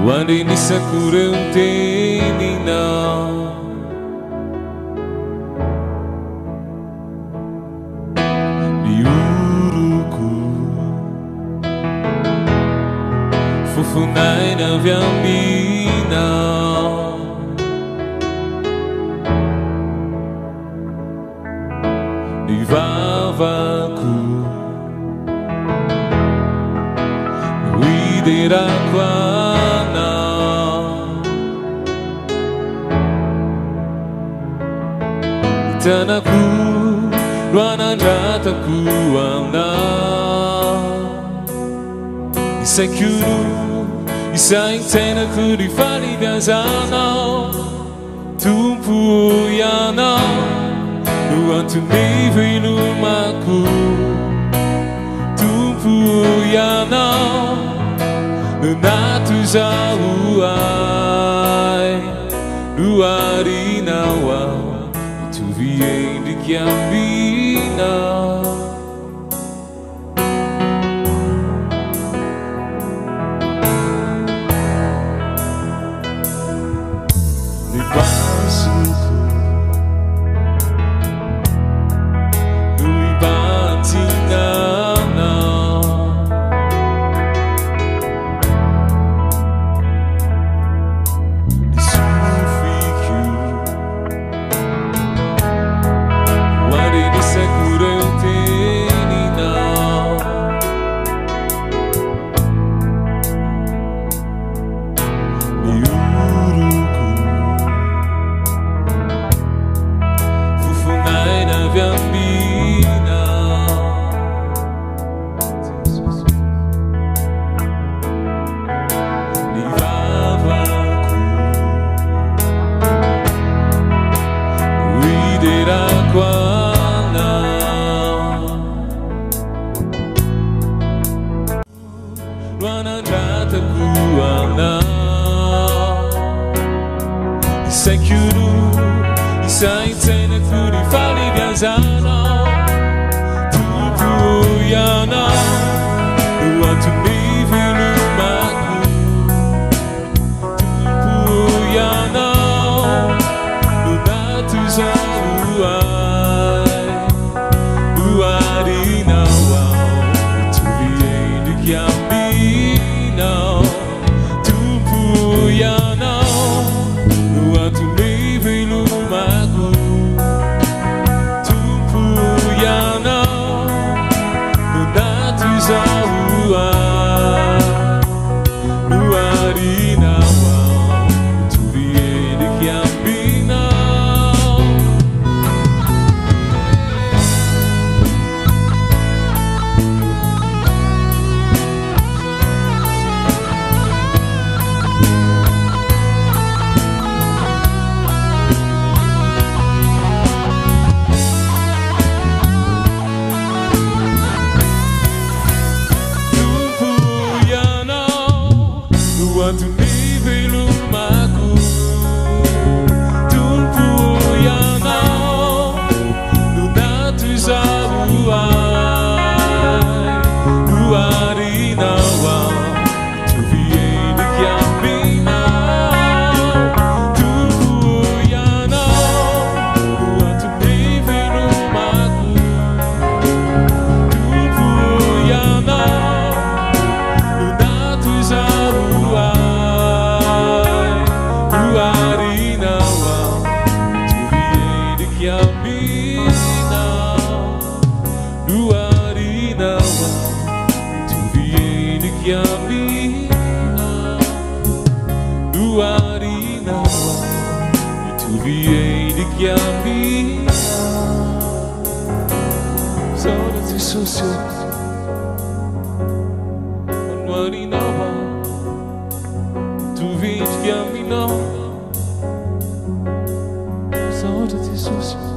Wandi ni sakura tenina Diuruku Fufunai na vyambina Divavaku Hira Rakoto Tanaku Ranandrataku ana Isakuru Isaintenaku di fali Ianao Tumpu Ianao Antony ivelomako Tumpu Ianao Natuzauai Luarinawa Tu viens de Gambina De Basuku Lui Batinana De Sufiku Segura eu tenho Miuruku Fufunai na vyambina Divavaku Rija Rakoto Isakuru Isaintenaku di fali Ianao Tumpu Ianao Antony ivelomako Tumpu Ianao Natuzauai Luarinawa Tu viens de Gambina Tumpu Ianao Antony ivelomako Tumpu Ianao Natuzauai Luarinawa Tu viens de Gambina Antony ivelomako Tumpu Ianao Natuzauai Luarinawa Tu viens de Gambina Tumpu Ianao Antony ivelomako Tumpu Ianao Natuzauai Luarinawa Tu viens de Gambina Luarinawa Tu viens de Gambina Luarinawa Tu viens de Gambina Saudade social Luarinawa Tu viens de Gambina Saudade social